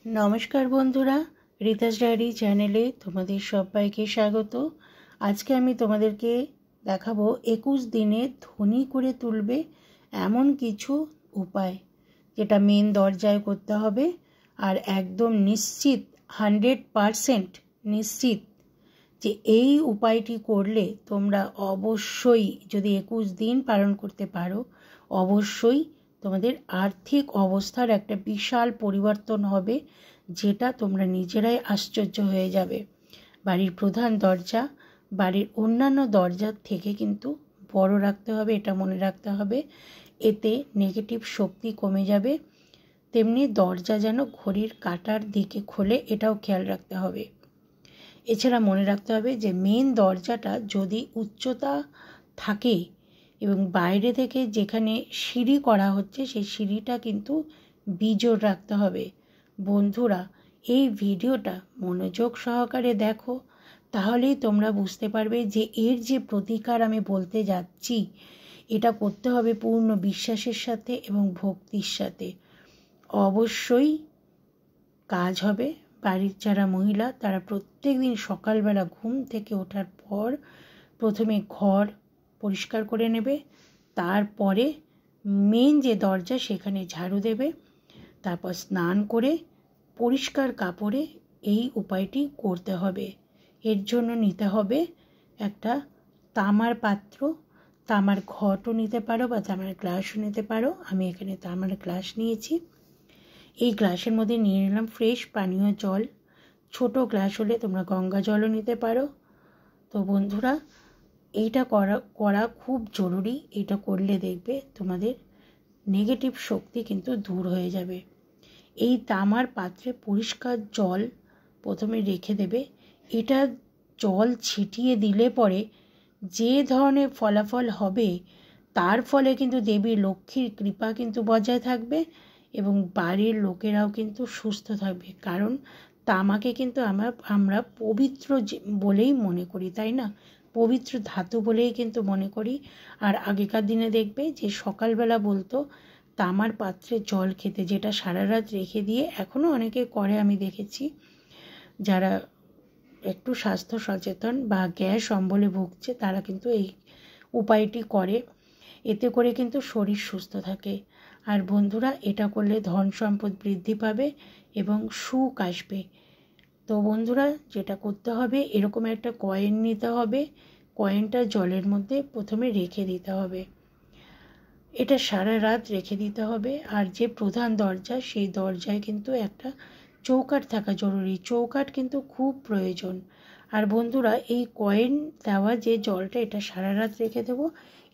नमस्कार बंधुरा रीतास डायरी चैनेले तुम्हादेर सबाइके स्वागत। आज के आमी तुम्हादेरके देखाबो 21 दिने धनी करे तुलबे एमन किछु उपाय जेटा मेन दरजाय करते हबे और एकदम निश्चित 100% निश्चित जे এই উপায়টি করলে তোমরা অবশ্যই যদি 21 দিন পালন করতে পারো অবশ্যই তোমাদের আর্থিক অবস্থার একটা বিশাল পরিবর্তন হবে, যেটা তোমরা নিজেরাই আশ্চর্য হয়ে যাবে। বাড়ির প্রধান দরজা বাড়ির অন্যান্য দরজার থেকে কিন্তু বড় রাখতে হবে, এটা মনে রাখতে হবে। এতে নেগেটিভ শক্তি কমে যাবে। তেমনি দরজা যেন ঘড়ির কাঁটার দিকে খোলে, এটাও খেয়াল রাখতে হবে। এছাড়া মনে রাখতে হবে যে মেন দরজাটা যদি উচ্চতা থাকে এবং বাইরে থেকে যেখানে সিঁড়ি করা হচ্ছে সেই সিঁড়িটা কিন্তু বিজোড় রাখতে হবে। বন্ধুরা, এই ভিডিওটা মনোযোগ সহকারে দেখো, তাহলেই তোমরা বুঝতে পারবে যে এর যে প্রতিকার আমি বলতে যাচ্ছি এটা করতে হবে পূর্ণ বিশ্বাসের সাথে এবং ভক্তির সাথে। অবশ্যই কাজ হবে। বাড়ির যারা মহিলা তারা প্রত্যেক দিন সকালবেলা ঘুম থেকে ওঠার পর প্রথমে ঘর পরিষ্কার করে নেবে, তারপরে মেন যে দরজা সেখানে ঝাড়ু দেবে, তারপর স্নান করে পরিষ্কার কাপড়ে এই উপায়টি করতে হবে। এর জন্য নিতে হবে একটা তামার পাত্র, তামার ঘটও নিতে পারো বা তামার গ্লাসও নিতে পারো। আমি এখানে তামার গ্লাস নিয়েছি। এই গ্লাসের মধ্যে নিয়ে নিলাম ফ্রেশ পানীয় জল। ছোট গ্লাস হলে তোমরা গঙ্গা জলও নিতে পারো। তো বন্ধুরা, এইটা করা খুব জরুরি। এটা করলে দেখবে তোমাদের নেগেটিভ শক্তি কিন্তু দূর হয়ে যাবে। এই তামার পাত্রে পরিষ্কার জল প্রথমে রেখে দেবে। এটা জল ছিটিয়ে দিলে পরে যে ধরনের ফলাফল হবে তার ফলে কিন্তু দেবী লক্ষ্মীর কৃপা কিন্তু বজায় থাকবে এবং বাড়ির লোকেরাও কিন্তু সুস্থ থাকবে। কারণ তামাকে কিন্তু আমরা পবিত্র বলেই মনে করি, তাই না? পবিত্র ধাতু বলেই কিন্তু মনে করি। আর আগেকার দিনে দেখবে যে সকালবেলা বলতো তামার পাত্রে জল খেতে, যেটা সারা রাত রেখে দিয়ে এখনও অনেকে করে, আমি দেখেছি। যারা একটু স্বাস্থ্য সচেতন বা গ্যাস অম্বলে ভুগছে তারা কিন্তু এই উপায়টি করে। এতে করে কিন্তু শরীর সুস্থ থাকে। আর বন্ধুরা, এটা করলে ধন সম্পদ বৃদ্ধি পাবে এবং সুখ আসবে। তো বন্ধুরা, যেটা করতে হবে এরকম একটা কয়েন নিতে হবে। কয়েনটা জলের মধ্যে প্রথমে রেখে দিতে হবে। এটা সারা রাত রেখে দিতে হবে। আর যে প্রধান দরজা সেই দরজায় কিন্তু একটা চৌকাঠ থাকা জরুরি। চৌকাঠ কিন্তু খুব প্রয়োজন। আর বন্ধুরা, এই কয়েন দেওয়া যে জলটা এটা সারা রাত রেখে দেবো।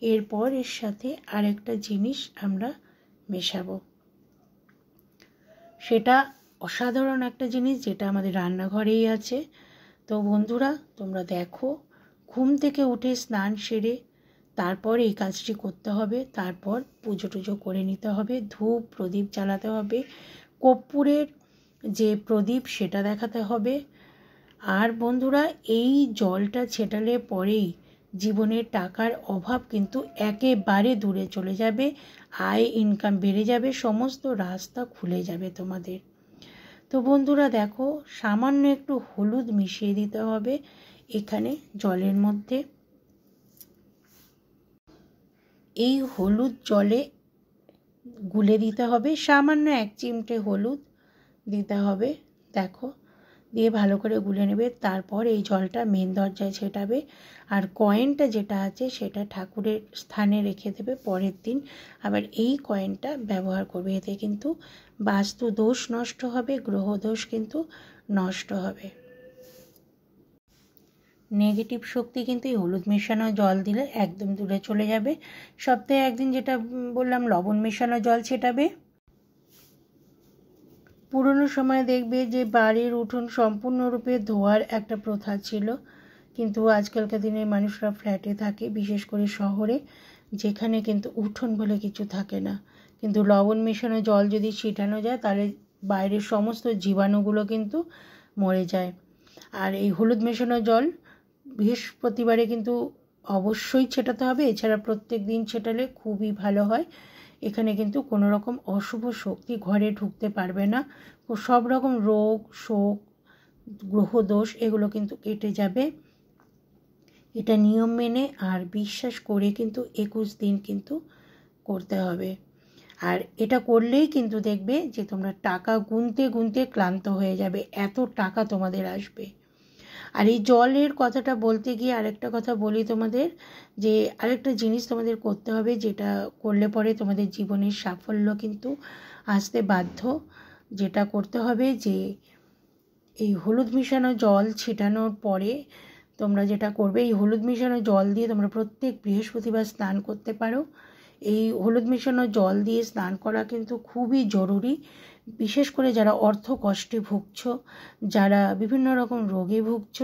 এরপর এর সাথে আরেকটা জিনিস আমরা মেশাবো। সেটা অসাধারণ একটা জিনিস, যেটা আমাদের রান্নাঘরেই আছে। তো বন্ধুরা, তোমরা দেখো, ঘুম থেকে উঠে স্নান সেরে তারপর এই কাজটি করতে হবে। তারপর পুজো টুজো করে নিতে হবে, ধূপ প্রদীপ জ্বালাতে হবে, কর্পূরের যে প্রদীপ সেটা দেখাতে হবে। আর বন্ধুরা, এই জলটা ছেটালে পরেই জীবনের টাকার অভাব কিন্তু একেবারে দূরে চলে যাবে। আয় ইনকাম বেড়ে যাবে, সমস্ত রাস্তা খুলে যাবে তোমাদের। তো বন্ধুরা দেখো, সামান্য একটু হলুদ মিশিয়ে দিতে হবে এখানে জলের মধ্যে। এই হলুদ জলে গুলে দিতে হবে, সামান্য 1 চিমটে হলুদ দিতে হবে। দেখো, দিয়ে ভালো করে গুলে নেবে। তারপর এই জলটা মেন দরজায় ছেটাবে। আর কয়েনটা যেটা আছে সেটা ঠাকুরের স্থানে রেখে দেবে। পরের দিন আবার এই কয়েনটা ব্যবহার করবে। এতে কিন্তু বাস্তু দোষ নষ্ট হবে, গ্রহ দোষ কিন্তু নষ্ট হবে। নেগেটিভ শক্তি কিন্তু এই হলুদ মেশানো জল দিলে একদম দূরে চলে যাবে। সপ্তাহে একদিন, যেটা বললাম, লবণ মেশানো জল ছেটাবে। পুরনো সময় দেখবে যে বাড়ির উঠোন সম্পূর্ণরূপে ধোয়ার একটা প্রথা ছিল, কিন্তু আজকালকার দিনে মানুষরা ফ্ল্যাটে থাকে, বিশেষ করে শহরে, যেখানে কিন্তু উঠোন বলে কিছু থাকে না। কিন্তু লবণ মেশানো জল যদি ছিটানো যায় তাহলে বাইরের সমস্ত জীবাণুগুলো কিন্তু মরে যায়। আর এই হলুদ মেশানো জল বৃহস্পতিবারে কিন্তু অবশ্যই ছেটাতে হবে। এছাড়া প্রত্যেক দিন ছেটালে খুবই ভালো হয়। এখানে কিন্তু কোনো রকম অশুভ শক্তি ঘরে ঢুকতে পারবে না। সব রকম রোগ শোক গ্রহদোষ এগুলো কিন্তু কেটে যাবে। এটা নিয়ম মেনে আর বিশ্বাস করে কিন্তু 21 দিন কিন্তু করতে হবে। আর এটা করলেই কিন্তু দেখবে যে তোমরা টাকা গুনতে গুনতে ক্লান্ত হয়ে যাবে, এত টাকা তোমাদের আসবে। আর এই জলের কথাটা বলতে গিয়ে আরেকটা কথা বলি তোমাদের, যে আরেকটা জিনিস তোমাদের করতে হবে, যেটা করলে পরে তোমাদের জীবনের সাফল্য কিন্তু আসতে বাধ্য। যেটা করতে হবে যে এই হলুদ মিশানো জল ছিটানোর পরে তোমরা যেটা করবে, এই হলুদ মিশানো জল দিয়ে তোমরা প্রত্যেক বৃহস্পতিবার স্নান করতে পারো। এই হলুদ মেশানো জল দিয়ে স্নান করা কিন্তু খুবই জরুরি, বিশেষ করে যারা অর্থ কষ্টে ভুগছ, যারা বিভিন্ন রকম রোগে ভুগছ,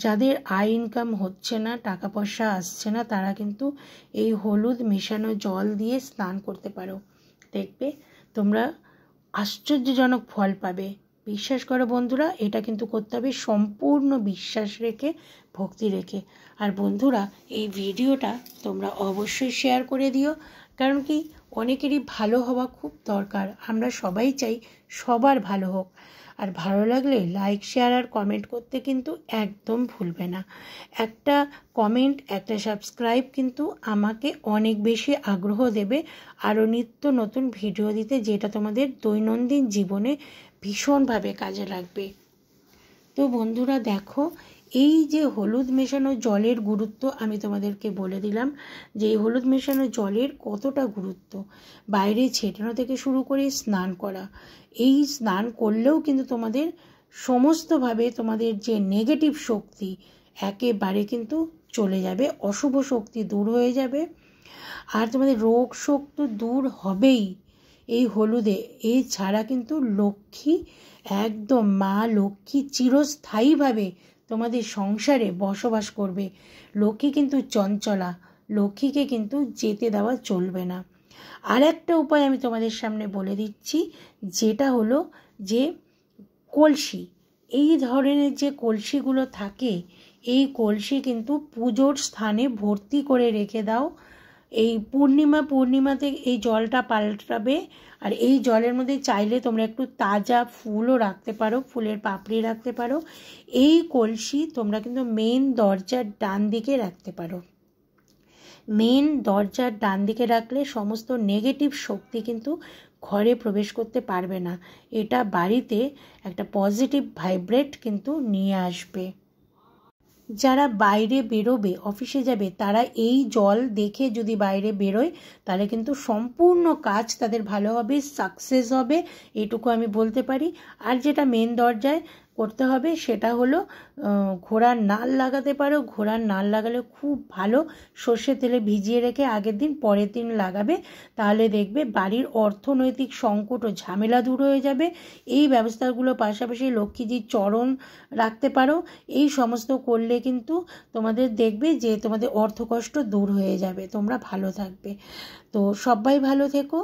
যাদের আয় ইনকাম হচ্ছে না, টাকা পয়সা আসছে না, তারা কিন্তু এই হলুদ মেশানো জল দিয়ে স্নান করতে পারো। দেখবে তোমরা আশ্চর্যজনক ফল পাবে। বিশ্বাস করো বন্ধুরা, এটা কিন্তু করতে হবে সম্পূর্ণ বিশ্বাস রেখে, ভক্তি রেখে। আর বন্ধুরা, এই ভিডিওটা তোমরা অবশ্যই শেয়ার করে দিও, কারণ কি অনেকেরই ভালো হওয়া খুব দরকার। আমরা সবাই চাই সবার ভালো হোক। আর ভালো লাগলে লাইক শেয়ার আর কমেন্ট করতে কিন্তু একদম ভুলবে না। একটা কমেন্ট একটা সাবস্ক্রাইব কিন্তু আমাকে অনেক বেশি আগ্রহ দেবে আরও নিত্য নতুন ভিডিও দিতে, যেটা তোমাদের দৈনন্দিন জীবনে ভীষণভাবে কাজে লাগবে। তো বন্ধুরা দেখো, এই যে হলুদ মেশানো জলের গুরুত্ব আমি তোমাদেরকে বলে দিলাম, যে এই হলুদ মেশানো জলের কতটা গুরুত্ব। বাইরে ছেটানো থেকে শুরু করে স্নান করা, এই স্নান করলেও কিন্তু তোমাদের সমস্তভাবে তোমাদের যে নেগেটিভ শক্তি একেবারে কিন্তু চলে যাবে, অশুভ শক্তি দূর হয়ে যাবে। আর তোমাদের রোগ শোক তো দূর হবেই এই হলুদে। এই ছাড়া কিন্তু লক্ষ্মী, একদম মা লক্ষ্মী চিরস্থায়ীভাবে তোমাদের সংসারে বসবাস করবে। লক্ষ্মী কিন্তু চঞ্চলা, লক্ষ্মীকে কিন্তু যেতে দেওয়া চলবে না। আর একটা উপায় আমি তোমাদের সামনে বলে দিচ্ছি, যেটা হলো যে কলসি, এই ধরনের যে কলসিগুলো থাকে, এই কলসি কিন্তু পুজোর স্থানে ভর্তি করে রেখে দাও। এই পূর্ণিমাতে এই জলটা পাল্টাবে। আর এই জলের মধ্যে চাইলে তোমরা একটু তাজা ফুলও রাখতে পারো, ফুলের পাপড়ি রাখতে পারো। এই কলসি তোমরা কিন্তু মেন দরজার ডান দিকে রাখতে পারো। মেন দরজার ডান দিকে রাখলে সমস্ত নেগেটিভ শক্তি কিন্তু ঘরে প্রবেশ করতে পারবে না। এটা বাড়িতে একটা পজিটিভ ভাইব্রেট কিন্তু নিয়ে আসবে। যারা বাইরে বেরোবে, অফিসে যাবে, তারা এই জল দেখে যদি বাইরে বেরোয়, তাহলে কিন্তু সম্পূর্ণ কাজ তাদের ভালো হবে, সাকসেস হবে, এটুকু আমি বলতে পারি। আর যেটা মেন দরজায় করতে হবে সেটা হলো ঘোড়ার নাল লাগাতে পারো। ঘোড়ার নাল লাগালে খুব ভালো, সর্ষের তেলে ভিজিয়ে রেখে আগের দিন পরের দিন লাগাবে, তাহলে দেখবে বাড়ির অর্থনৈতিক সংকট ও ঝামেলা দূর হয়ে যাবে। এই ব্যবস্থাগুলো পাশাপাশি লক্ষ্মীজির চরণ রাখতে পারো। এই সমস্ত করলে কিন্তু তোমাদের দেখবে যে তোমাদের অর্থকষ্ট দূর হয়ে যাবে, তোমরা ভালো থাকবে। তো সবাই ভালো থেকো।